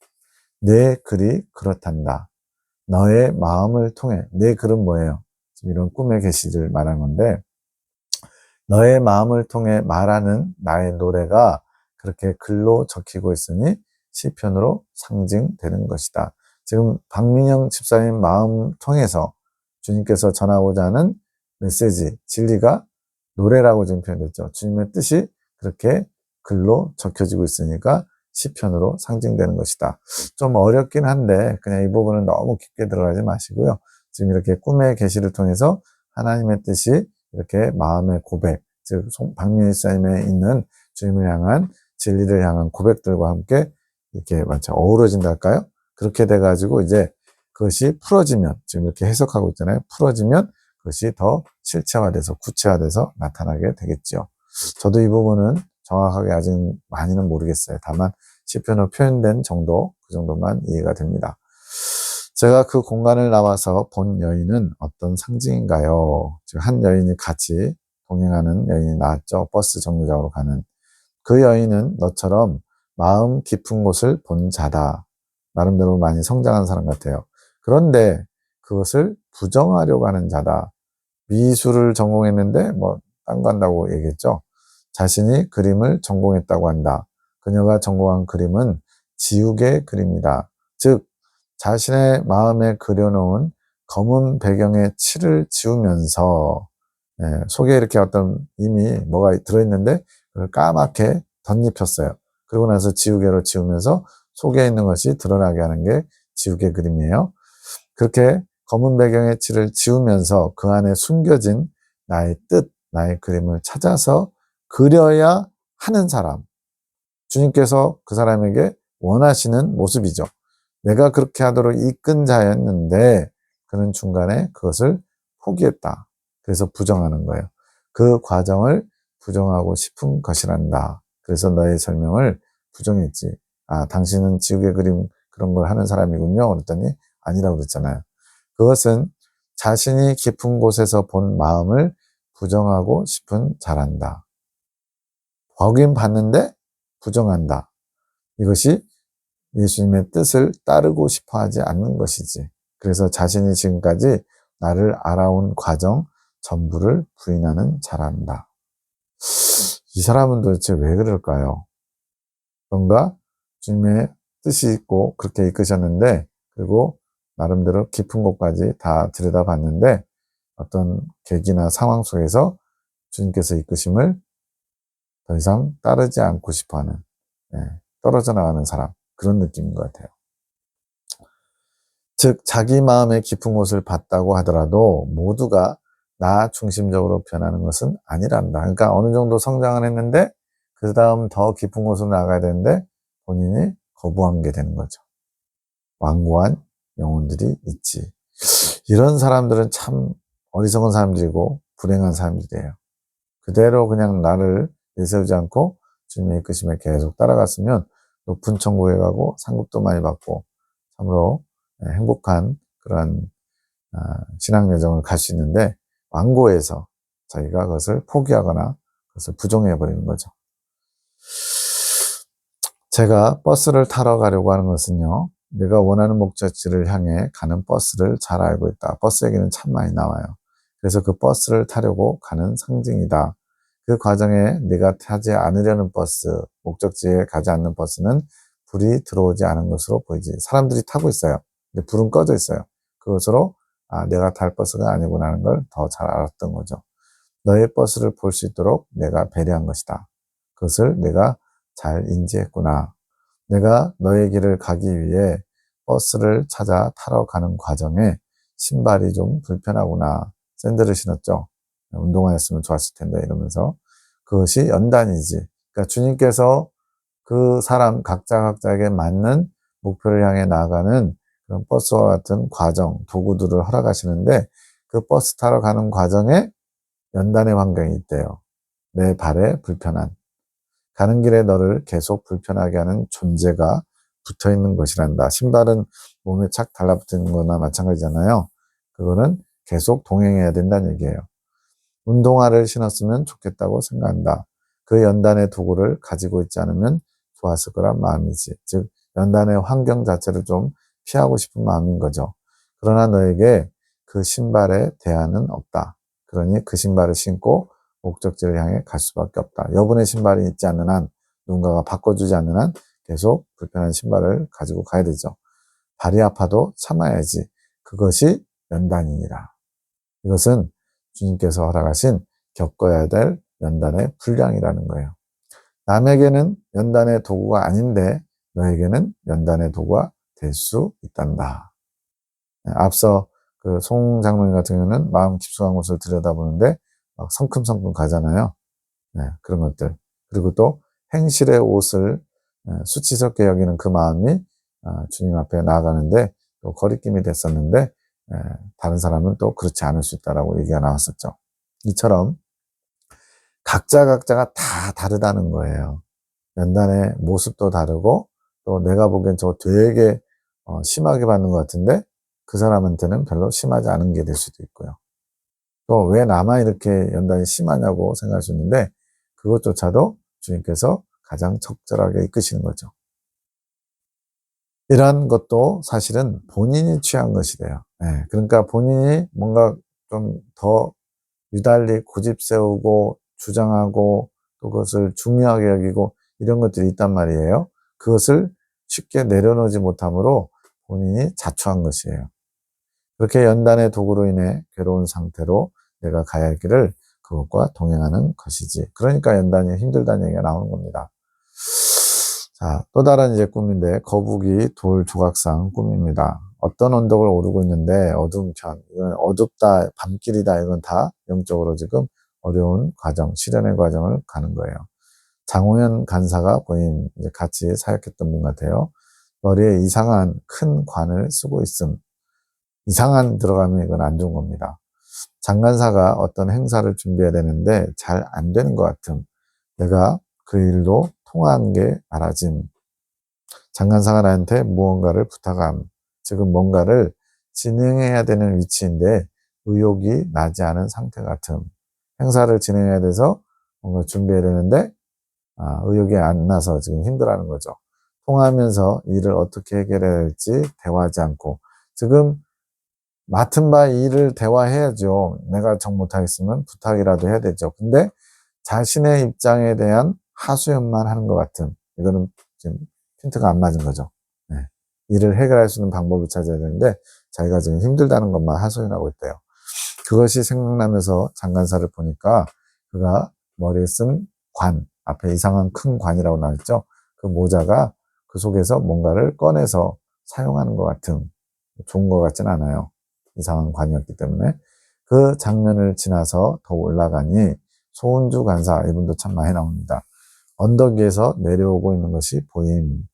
내 글이 그렇단다. 너의 마음을 통해 내 글은 뭐예요? 지금 이런 꿈의 계시를 말한 건데 너의 마음을 통해 말하는 나의 노래가 그렇게 글로 적히고 있으니 시편으로 상징되는 것이다. 지금 박민영 집사님 마음 통해서 주님께서 전하고자 하는 메시지, 진리가 노래라고 지금 표현됐죠. 주님의 뜻이 그렇게 글로 적혀지고 있으니까 시편으로 상징되는 것이다. 좀 어렵긴 한데 그냥 이 부분은 너무 깊게 들어가지 마시고요. 지금 이렇게 꿈의 계시를 통해서 하나님의 뜻이 이렇게 마음의 고백, 즉 박민희 사님에 있는 주님을 향한 진리를 향한 고백들과 함께 이렇게 마치 어우러진다 할까요? 그렇게 돼가지고 이제 그것이 풀어지면 지금 이렇게 해석하고 있잖아요. 풀어지면 그것이 더 실체화돼서 구체화돼서 나타나게 되겠죠. 저도 이 부분은 정확하게 아직 많이는 모르겠어요. 다만 시편으로 표현된 정도, 그 정도만 이해가 됩니다. 제가 그 공간을 나와서 본 여인은 어떤 상징인가요? 즉 한 여인이 같이 동행하는 여인이 나왔죠. 버스 정류장으로 가는. 그 여인은 너처럼 마음 깊은 곳을 본 자다. 나름대로 많이 성장한 사람 같아요. 그런데 그것을 부정하려고 하는 자다. 미술을 전공했는데 딴 거 한다고 얘기했죠. 자신이 그림을 전공했다고 한다. 그녀가 전공한 그림은 지우개 그림이다. 즉 자신의 마음에 그려놓은 검은 배경에 칠을 지우면서 속에 이렇게 어떤 이미 뭐가 들어있는데 그걸 까맣게 덧입혔어요. 그러고 나서 지우개로 지우면서 속에 있는 것이 드러나게 하는 게 지우개 그림이에요. 그렇게 검은 배경의 칠을 지우면서 그 안에 숨겨진 나의 뜻, 나의 그림을 찾아서 그려야 하는 사람. 주님께서 그 사람에게 원하시는 모습이죠. 내가 그렇게 하도록 이끈 자였는데 그는 중간에 그것을 포기했다. 그래서 부정하는 거예요. 그 과정을 부정하고 싶은 것이란다. 그래서 너의 설명을 부정했지. 아, 당신은 지우개 그림 그런 걸 하는 사람이군요. 그랬더니 아니라고 그랬잖아요. 그것은 자신이 깊은 곳에서 본 마음을 부정하고 싶은 자란다. 보긴 봤는데 부정한다. 이것이 예수님의 뜻을 따르고 싶어 하지 않는 것이지. 그래서 자신이 지금까지 나를 알아온 과정 전부를 부인하는 자란다. 이 사람은 도대체 왜 그럴까요? 뭔가 주님의 뜻이 있고 그렇게 이끄셨는데, 그리고 나름대로 깊은 곳까지 다 들여다봤는데 어떤 계기나 상황 속에서 주님께서 이끄심을 더 이상 따르지 않고 싶어하는, 떨어져 나가는 사람, 그런 느낌인 것 같아요. 즉 자기 마음의 깊은 곳을 봤다고 하더라도 모두가 나 중심적으로 변하는 것은 아니란다. 그러니까 어느 정도 성장을 했는데 그 다음 더 깊은 곳으로 나가야 되는데 본인이 거부한 게 되는 거죠. 완고한 영혼들이 있지. 이런 사람들은 참 어리석은 사람들이고 불행한 사람들이에요. 그대로 그냥 나를 내세우지 않고 주님의 이끄심에 계속 따라갔으면 높은 천국에 가고 상급도 많이 받고 참으로 행복한 그런 신앙 여정을 갈 수 있는데, 완고해서 자기가 그것을 포기하거나 그것을 부정해 버리는 거죠. 제가 버스를 타러 가려고 하는 것은요, 내가 원하는 목적지를 향해 가는 버스를 잘 알고 있다. 버스 얘기는 참 많이 나와요. 그래서 그 버스를 타려고 가는 상징이다. 그 과정에 내가 타지 않으려는 버스, 목적지에 가지 않는 버스는 불이 들어오지 않은 것으로 보이지. 사람들이 타고 있어요. 근데 불은 꺼져 있어요. 그것으로 내가 탈 버스가 아니구나 하는 걸 더 잘 알았던 거죠. 너의 버스를 볼 수 있도록 내가 배려한 것이다. 그것을 내가 잘 인지했구나. 내가 너의 길을 가기 위해 버스를 찾아 타러 가는 과정에 신발이 좀 불편하구나. 샌들을 신었죠. 운동화였으면 좋았을 텐데 이러면서 그것이 연단이지. 그러니까 주님께서 그 사람 각자에게 맞는 목표를 향해 나아가는 그런 버스와 같은 과정, 도구들을 허락하시는데 그 버스 타러 가는 과정에 연단의 환경이 있대요. 내 발에 불편한. 가는 길에 너를 계속 불편하게 하는 존재가 붙어 있는 것이란다. 신발은 몸에 착 달라붙는 거나 마찬가지잖아요. 그거는 계속 동행해야 된다는 얘기예요. 운동화를 신었으면 좋겠다고 생각한다. 그 연단의 도구를 가지고 있지 않으면 좋았을 거란 마음이지. 즉 연단의 환경 자체를 좀 피하고 싶은 마음인 거죠. 그러나 너에게 그 신발에 대안은 없다. 그러니 그 신발을 신고 목적지를 향해 갈 수밖에 없다. 여분의 신발이 있지 않는 한, 누군가가 바꿔주지 않는 한 계속 불편한 신발을 가지고 가야 되죠. 발이 아파도 참아야지. 그것이 연단이니라. 이것은 주님께서 허락하신 겪어야 될 연단의 분량이라는 거예요. 남에게는 연단의 도구가 아닌데 너에게는 연단의 도구가 될 수 있단다. 앞서 그 송 장로님 같은 경우는 마음 깊숙한 곳을 들여다보는데 막 성큼성큼 가잖아요. 그런 것들. 그리고 또 행실의 옷을 수치스럽게 여기는 그 마음이 주님 앞에 나아가는데 또 거리낌이 됐었는데, 다른 사람은 또 그렇지 않을 수 있다라고 얘기가 나왔었죠. 이처럼 각자가 다 다르다는 거예요. 연단의 모습도 다르고 또 내가 보기엔 저 되게 심하게 받는 것 같은데 그 사람한테는 별로 심하지 않은 게 될 수도 있고요. 또 왜 나만 이렇게 연단이 심하냐고 생각할 수 있는데 그것조차도 주님께서 가장 적절하게 이끄시는 거죠. 이런 것도 사실은 본인이 취한 것이래요. 그러니까 본인이 뭔가 좀 더 유달리 고집 세우고 주장하고 또 그것을 중요하게 여기고 이런 것들이 있단 말이에요. 그것을 쉽게 내려놓지 못함으로 본인이 자초한 것이에요. 그렇게 연단의 도구로 인해 괴로운 상태로 내가 가야 할 길을 그것과 동행하는 것이지. 그러니까 연단이 힘들다는 얘기가 나오는 겁니다. 자, 또 다른 이제 꿈인데 거북이 돌 조각상 꿈입니다. 어떤 언덕을 오르고 있는데 어두운 편, 이건 어둡다, 밤길이다, 이건 다 영적으로 지금 어려운 과정, 시련의 과정을 가는 거예요. 장호연 간사가 본인 이제 같이 사역했던 분 같아요. 머리에 이상한 큰 관을 쓰고 있음. 이상한 들어가면 이건 안 좋은 겁니다. 장관사가 어떤 행사를 준비해야 되는데 잘 안 되는 것 같음. 내가 그 일로 통한 게 알아짐. 장관사가 나한테 무언가를 부탁함. 지금 뭔가를 진행해야 되는 위치인데 의욕이 나지 않은 상태 같음. 행사를 진행해야 돼서 뭔가 준비해야 되는데 의욕이 안 나서 지금 힘들어하는 거죠. 통하면서 일을 어떻게 해결해야 할지 대화하지 않고 지금 맡은 바 일을 대화해야죠. 내가 정 못하겠으면 부탁이라도 해야 되죠. 근데 자신의 입장에 대한 하소연만 하는 것 같은 이거는 지금 핀트가 안 맞은 거죠. 네. 일을 해결할 수 있는 방법을 찾아야 되는데 자기가 지금 힘들다는 것만 하소연하고 있대요. 그것이 생각나면서 장관사를 보니까 그가 머리에 쓴 관, 앞에 이상한 큰 관이라고 나왔죠. 그 모자가 그 속에서 뭔가를 꺼내서 사용하는 것 같은 좋은 것 같진 않아요. 이상한 관이었기 때문에 그 장면을 지나서 더 올라가니 소은주 간사 이분도 참 많이 나옵니다. 언덕 위에서 내려오고 있는 것이 보임.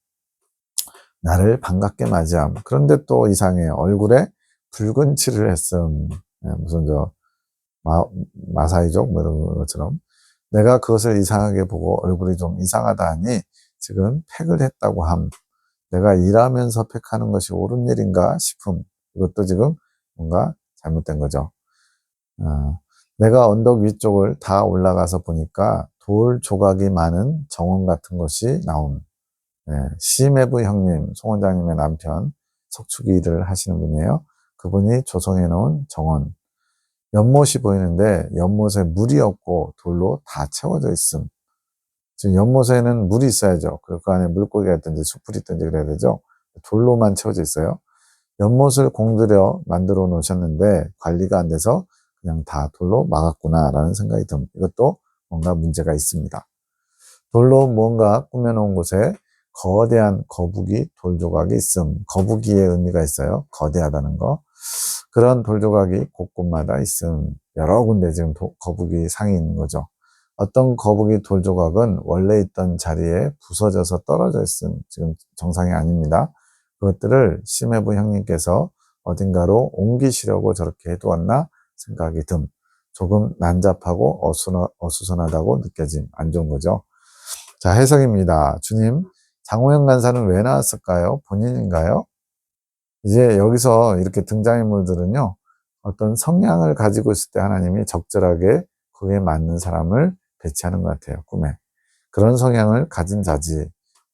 나를 반갑게 맞이함. 그런데 또 이상해요. 얼굴에 붉은 칠을 했음. 무슨 마사이족 뭐 이런 것처럼 내가 그것을 이상하게 보고 얼굴이 좀 이상하다 하니 지금 팩을 했다고 함. 내가 일하면서 팩하는 것이 옳은 일인가 싶음. 이것도 지금 뭔가 잘못된 거죠. 내가 언덕 위쪽을 다 올라가서 보니까 돌 조각이 많은 정원 같은 것이 나옴. 시매부 형님, 송 원장님의 남편, 석축이 일을 하시는 분이에요. 그분이 조성해 놓은 정원. 연못이 보이는데 연못에 물이 없고 돌로 다 채워져 있음. 지금 연못에는 물이 있어야죠. 그 안에 물고기가 있든지 숯불이 있든지 그래야 되죠. 돌로만 채워져 있어요. 연못을 공들여 만들어 놓으셨는데 관리가 안 돼서 그냥 다 돌로 막았구나라는 생각이 듭니다. 이것도 뭔가 문제가 있습니다. 돌로 무언가 꾸며놓은 곳에 거대한 거북이 돌조각이 있음. 거북이의 의미가 있어요. 거대하다는 거. 그런 돌조각이 곳곳마다 있음. 여러 군데 지금 거북이 상이 있는 거죠. 어떤 거북이 돌조각은 원래 있던 자리에 부서져서 떨어져 있음. 지금 정상이 아닙니다. 그것들을 심해부 형님께서 어딘가로 옮기시려고 저렇게 해두었나 생각이 듬. 조금 난잡하고 어수선하다고 느껴짐. 안 좋은 거죠. 자, 해석입니다. 주님, 장호영 간사는 왜 나왔을까요? 본인인가요? 이제 여기서 이렇게 등장인물들은요, 어떤 성향을 가지고 있을 때 하나님이 적절하게 그에 맞는 사람을 배치하는 것 같아요, 꿈에. 그런 성향을 가진 자지,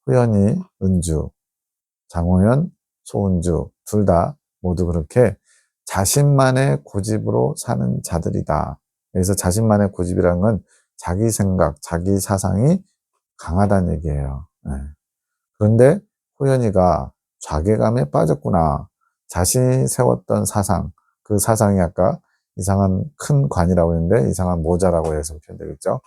후연이, 은주, 장호연, 소은주, 둘 다 모두 그렇게 자신만의 고집으로 사는 자들이다. 여기서 자신만의 고집이라는 건 자기 생각, 자기 사상이 강하다는 얘기예요. 네. 그런데 호연이가 자괴감에 빠졌구나. 자신이 세웠던 사상, 그 사상이 아까 이상한 큰 관이라고 했는데 이상한 모자라고 해서 표현되겠죠.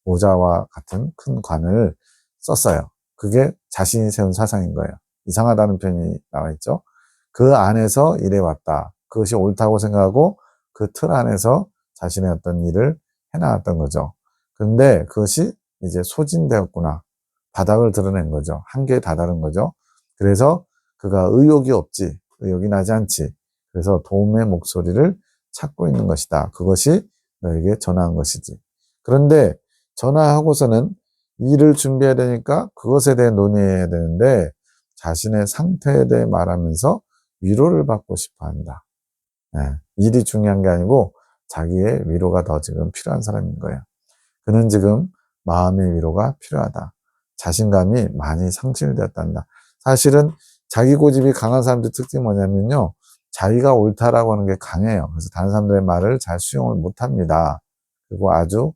모자와 같은 큰 관을 썼어요. 그게 자신이 세운 사상인 거예요. 이상하다는 표현이 나와 있죠. 그 안에서 일해왔다. 그것이 옳다고 생각하고 그 틀 안에서 자신의 어떤 일을 해나갔던 거죠. 그런데 그것이 이제 소진되었구나. 바닥을 드러낸 거죠. 한계에 다다른 거죠. 그래서 그가 의욕이 없지. 의욕이 나지 않지. 그래서 도움의 목소리를 찾고 있는 것이다. 그것이 너에게 전화한 것이지. 그런데 전화하고서는 일을 준비해야 되니까 그것에 대해 논의해야 되는데 자신의 상태에 대해 말하면서 위로를 받고 싶어 한다. 일이 중요한 게 아니고 자기의 위로가 더 지금 필요한 사람인 거예요. 그는 지금 마음의 위로가 필요하다. 자신감이 많이 상실되었단다. 사실은 자기 고집이 강한 사람들 특징이 뭐냐면요. 자기가 옳다라고 하는 게 강해요. 그래서 다른 사람들의 말을 잘 수용을 못합니다. 그리고 아주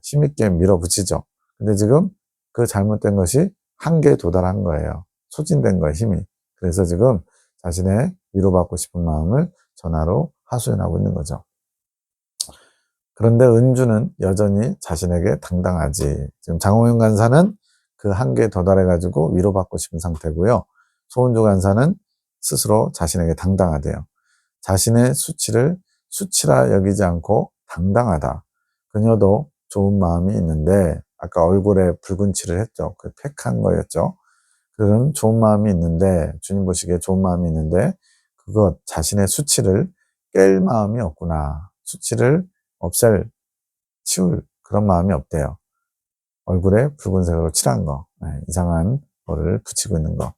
힘있게 밀어붙이죠. 근데 지금 그 잘못된 것이 한계에 도달한 거예요. 소진된 거예요, 힘이. 그래서 지금 자신의 위로받고 싶은 마음을 전화로 하소연하고 있는 거죠. 그런데 은주는 여전히 자신에게 당당하지. 지금 장호영 간사는 그 한계에 도달해가지고 위로받고 싶은 상태고요. 소은주 간사는 스스로 자신에게 당당하대요. 자신의 수치를 수치라 여기지 않고 당당하다. 그녀도 좋은 마음이 있는데 아까 얼굴에 붉은 칠을 했죠. 그 팩한 거였죠. 그런 좋은 마음이 있는데, 주님 보시기에 좋은 마음이 있는데, 그것 자신의 수치를 깰 마음이 없구나. 수치를 치울 그런 마음이 없대요. 얼굴에 붉은색으로 칠한 거, 이상한 거를 붙이고 있는 거.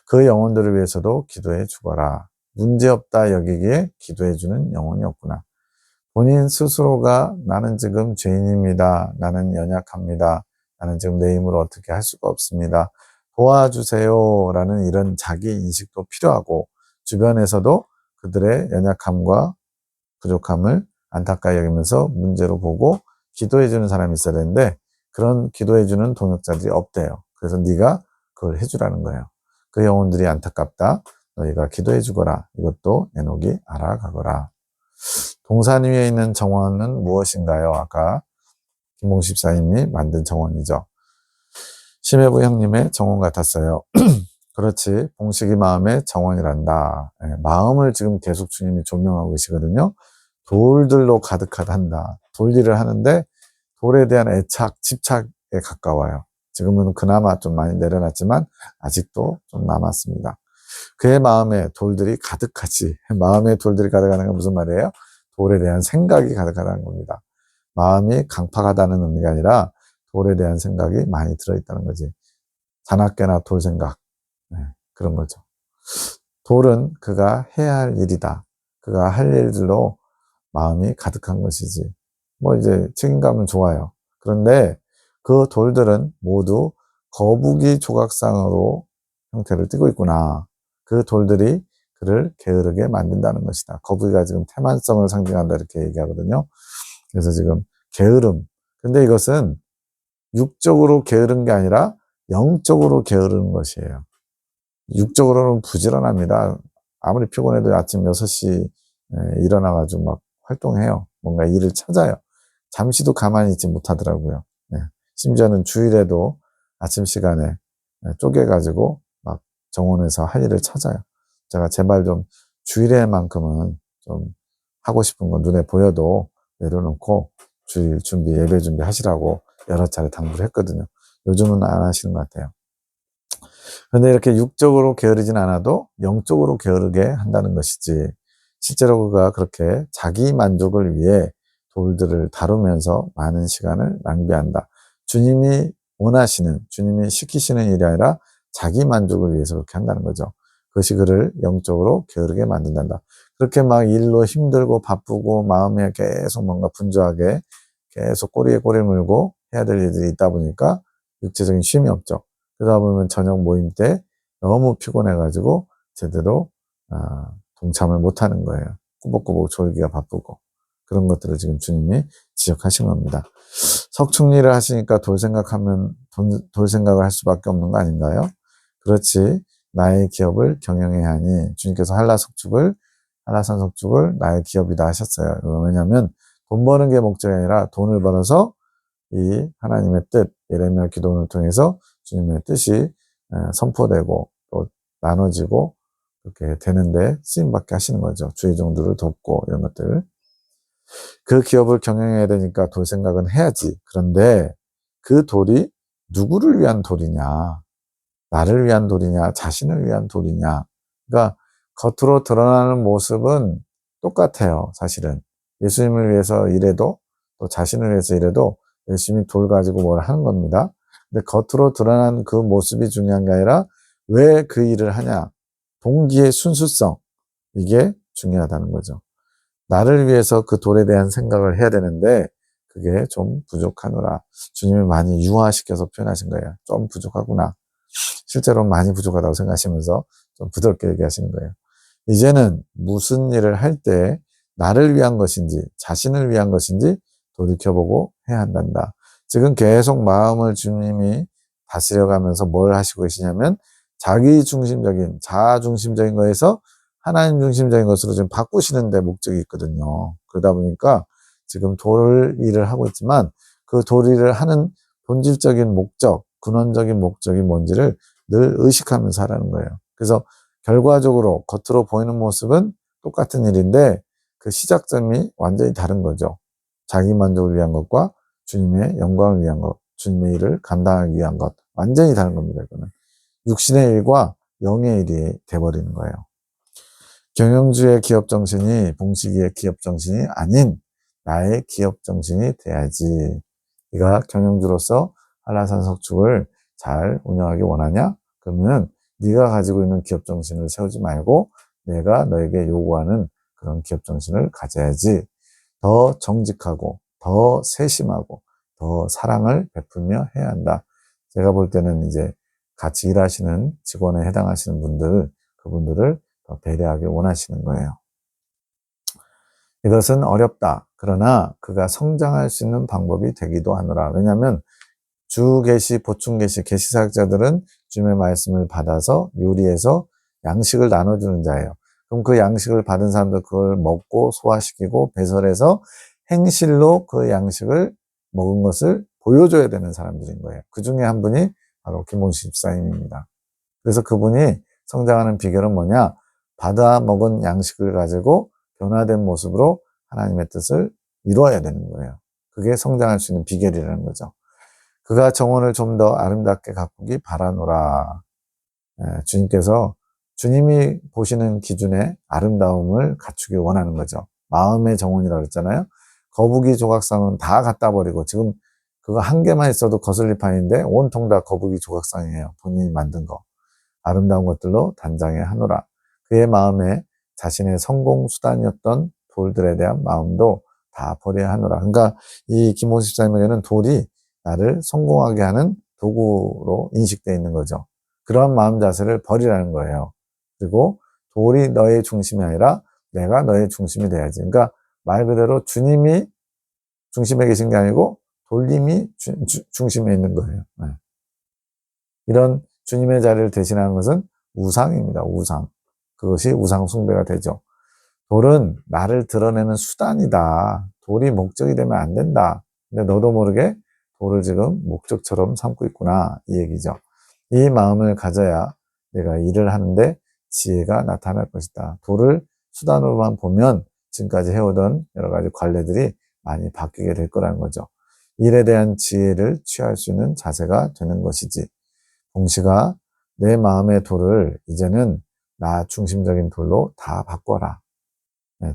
그 영혼들을 위해서도 기도해 주거라. 문제없다 여기기에 기도해 주는 영혼이 없구나. 본인 스스로가 나는 지금 죄인입니다. 나는 연약합니다. 나는 지금 내 힘으로 어떻게 할 수가 없습니다. 도와주세요. 라는 이런 자기 인식도 필요하고, 주변에서도 그들의 연약함과 부족함을 안타까이 여기면서 문제로 보고 기도해주는 사람이 있어야 되는데, 그런 기도해주는 동역자들이 없대요. 그래서 네가 그걸 해주라는 거예요. 그 영혼들이 안타깝다. 너희가 기도해주거라. 이것도 에녹이 알아가거라. 동산 위에 있는 정원은 무엇인가요? 아까 김봉식 사님이 만든 정원이죠. 심해부 형님의 정원 같았어요. 그렇지, 봉식이 마음의 정원이란다. 마음을 지금 계속 주님이 조명하고 계시거든요. 돌들로 가득하단다. 돌일을 하는데 돌에 대한 애착, 집착에 가까워요. 지금은 그나마 좀 많이 내려놨지만 아직도 좀 남았습니다. 그의 마음에 돌들이 가득하지. 마음에 돌들이 가득하는 건 무슨 말이에요? 돌에 대한 생각이 가득하다는 겁니다. 마음이 강팍하다는 의미가 아니라 돌에 대한 생각이 많이 들어있다는 거지. 자나깨나 돌 생각. 그런 거죠. 돌은 그가 해야 할 일이다. 그가 할 일들로 마음이 가득한 것이지. 뭐 이제 책임감은 좋아요. 그런데 그 돌들은 모두 거북이 조각상으로 형태를 띠고 있구나. 그 돌들이 그를 게으르게 만든다는 것이다. 거북이가 지금 태만성을 상징한다 이렇게 얘기하거든요. 그래서 지금 게으름. 근데 이것은 육적으로 게으른 게 아니라 영적으로 게으른 것이에요. 육적으로는 부지런합니다. 아무리 피곤해도 아침 6시 일어나가지고 막 활동해요. 뭔가 일을 찾아요. 잠시도 가만히 있지 못하더라고요. 심지어는 주일에도 아침 시간에 쪼개가지고 막 정원에서 할 일을 찾아요. 제가 제발 좀 주일에만큼은 좀 하고 싶은 건 눈에 보여도 내려놓고 주일 준비, 예배 준비 하시라고 여러 차례 당부를 했거든요. 요즘은 안 하시는 것 같아요. 그런데 이렇게 육적으로 게으르진 않아도 영적으로 게으르게 한다는 것이지, 실제로 그가 그렇게 자기 만족을 위해 돌들을 다루면서 많은 시간을 낭비한다. 주님이 원하시는, 주님이 시키시는 일이 아니라 자기 만족을 위해서 그렇게 한다는 거죠. 그것이 그를 영적으로 게으르게 만든다. 그렇게 막 일로 힘들고 바쁘고 마음에 계속 뭔가 분주하게 계속 꼬리에 꼬리 물고 해야 될 일들이 있다 보니까 육체적인 쉼이 없죠. 그러다 보면 저녁 모임 때 너무 피곤해가지고 제대로 동참을 못하는 거예요. 꾸벅꾸벅 졸기가 바쁘고. 그런 것들을 지금 주님이 지적하신 겁니다. 석축리를 하시니까 돌 생각을 할 수밖에 없는 거 아닌가요? 그렇지. 나의 기업을 경영해야 하니 주님께서 한라산 석축을 나의 기업이다 하셨어요. 왜냐하면 돈 버는 게 목적이 아니라 돈을 벌어서 이 하나님의 뜻, 예레미야 기도문을 통해서 주님의 뜻이 선포되고 또 나눠지고 그렇게 되는데 쓰임받게 하시는 거죠. 주의 종들을 돕고 이런 것들. 그 기업을 경영해야 되니까 돌 생각은 해야지. 그런데 그 돌이 누구를 위한 돌이냐? 나를 위한 돌이냐? 자신을 위한 돌이냐? 그러니까 겉으로 드러나는 모습은 똑같아요. 사실은. 예수님을 위해서 일해도 또 자신을 위해서 일해도 열심히 돌 가지고 뭘 하는 겁니다. 근데 겉으로 드러난 그 모습이 중요한 게 아니라 왜 그 일을 하냐? 동기의 순수성. 이게 중요하다는 거죠. 나를 위해서 그 돌에 대한 생각을 해야 되는데 그게 좀 부족하노라. 주님이 많이 유화시켜서 표현하신 거예요. 좀 부족하구나. 실제로 많이 부족하다고 생각하시면서 좀 부드럽게 얘기하시는 거예요. 이제는 무슨 일을 할 때 나를 위한 것인지 자신을 위한 것인지 돌이켜보고 해야 한단다. 지금 계속 마음을 주님이 다스려가면서 뭘 하시고 계시냐면 자기 중심적인, 자아 중심적인 거에서 하나님 중심적인 것으로 지금 바꾸시는 데 목적이 있거든요. 그러다 보니까 지금 돌 일을 하고 있지만 그 돌 일을 하는 본질적인 목적, 근원적인 목적이 뭔지를 늘 의식하면서 하라는 거예요. 그래서 결과적으로 겉으로 보이는 모습은 똑같은 일인데 그 시작점이 완전히 다른 거죠. 자기 만족을 위한 것과 주님의 영광을 위한 것, 주님의 일을 감당하기 위한 것, 완전히 다른 겁니다. 이거는 육신의 일과 영의 일이 돼버리는 거예요. 경영주의 기업 정신이 봉식이의 기업 정신이 아닌 나의 기업 정신이 돼야지. 네가 경영주로서 한라산 석축을 잘 운영하기 원하냐? 그러면 네가 가지고 있는 기업 정신을 세우지 말고 내가 너에게 요구하는 그런 기업 정신을 가져야지. 더 정직하고 더 세심하고 더 사랑을 베풀며 해야 한다. 제가 볼 때는 이제 같이 일하시는 직원에 해당하시는 분들, 그분들을 더 배려하길 원하시는 거예요. 이것은 어렵다. 그러나 그가 성장할 수 있는 방법이 되기도 하노라. 왜냐하면 주 계시, 보충 계시, 계시 사역자들은 주님의 말씀을 받아서 요리해서 양식을 나눠주는 자예요. 그럼 그 양식을 받은 사람들 그걸 먹고 소화시키고 배설해서 행실로 그 양식을 먹은 것을 보여줘야 되는 사람들인 거예요. 그 중에 한 분이 바로 김봉식 집사님입니다. 그래서 그분이 성장하는 비결은 뭐냐? 받아 먹은 양식을 가지고 변화된 모습으로 하나님의 뜻을 이루어야 되는 거예요. 그게 성장할 수 있는 비결이라는 거죠. 그가 정원을 좀 더 아름답게 가꾸기 바라노라. 주님께서 주님이 보시는 기준의 아름다움을 갖추기 원하는 거죠. 마음의 정원이라고 그랬잖아요. 거북이 조각상은 다 갖다 버리고 지금 그거 한 개만 있어도 거슬리판인데 온통 다 거북이 조각상이에요. 본인이 만든 거. 아름다운 것들로 단장해 하노라. 그의 마음에 자신의 성공 수단이었던 돌들에 대한 마음도 다 버려야 하노라. 그러니까 이 김홍식 집사님에게는 돌이 나를 성공하게 하는 도구로 인식되어 있는 거죠. 그런 마음 자세를 버리라는 거예요. 그리고 돌이 너의 중심이 아니라 내가 너의 중심이 돼야지. 그러니까 말 그대로 주님이 중심에 계신 게 아니고 돌림이 중심에 있는 거예요. 네. 이런 주님의 자리를 대신하는 것은 우상입니다. 우상. 그것이 우상 숭배가 되죠. 돌은 나를 드러내는 수단이다. 돌이 목적이 되면 안 된다. 근데 너도 모르게 돌을 지금 목적처럼 삼고 있구나. 이 얘기죠. 이 마음을 가져야 내가 일을 하는데 지혜가 나타날 것이다. 돌을 수단으로만 보면 지금까지 해오던 여러 가지 관례들이 많이 바뀌게 될 거라는 거죠. 일에 대한 지혜를 취할 수 있는 자세가 되는 것이지. 봉시가 내 마음의 돌을 이제는 나 중심적인 돌로 다 바꿔라.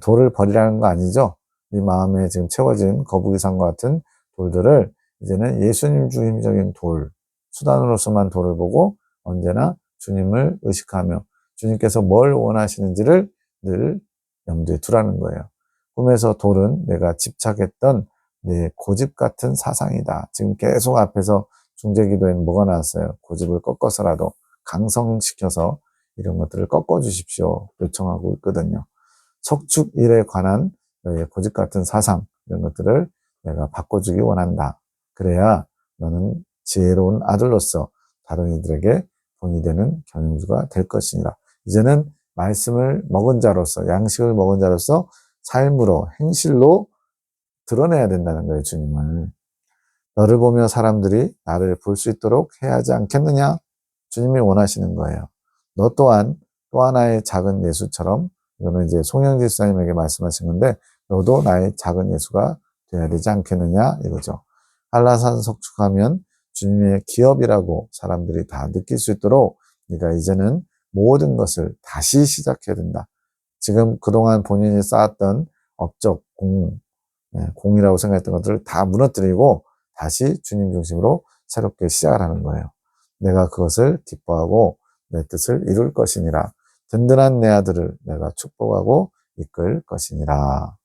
돌을 버리라는 거 아니죠. 네 마음에 지금 채워진 거북이상과 같은 돌들을 이제는 예수님 중심적인 돌, 수단으로서만 돌을 보고 언제나 주님을 의식하며 주님께서 뭘 원하시는지를 늘 염두에 두라는 거예요. 꿈에서 돌은 내가 집착했던 내 고집 같은 사상이다. 지금 계속 앞에서 중재기도에는 뭐가 나왔어요? 고집을 꺾어서라도 강성시켜서 이런 것들을 꺾어주십시오. 요청하고 있거든요. 석축 일에 관한 너의 고집 같은 사상 이런 것들을 내가 바꿔주기 원한다. 그래야 너는 지혜로운 아들로서 다른 이들에게 본이 되는 경영주가 될 것이니라. 이제는 말씀을 먹은 자로서 양식을 먹은 자로서 삶으로 행실로 드러내야 된다는 거예요. 주님을. 너를 보며 사람들이 나를 볼 수 있도록 해야 하지 않겠느냐? 주님이 원하시는 거예요. 너 또한 또 하나의 작은 예수처럼, 이거는 이제 송영길 사님에게 말씀하신 건데, 너도 나의 작은 예수가 돼야 되지 않겠느냐? 이거죠. 한라산 석축하면 주님의 기업이라고 사람들이 다 느낄 수 있도록 네가 이제는 모든 것을 다시 시작해야 된다. 지금 그동안 본인이 쌓았던 업적, 공이라고 생각했던 것들을 다 무너뜨리고 다시 주님 중심으로 새롭게 시작을 하는 거예요. 내가 그것을 기뻐하고 내 뜻을 이룰 것이니라. 든든한 내 아들을 내가 축복하고 이끌 것이니라.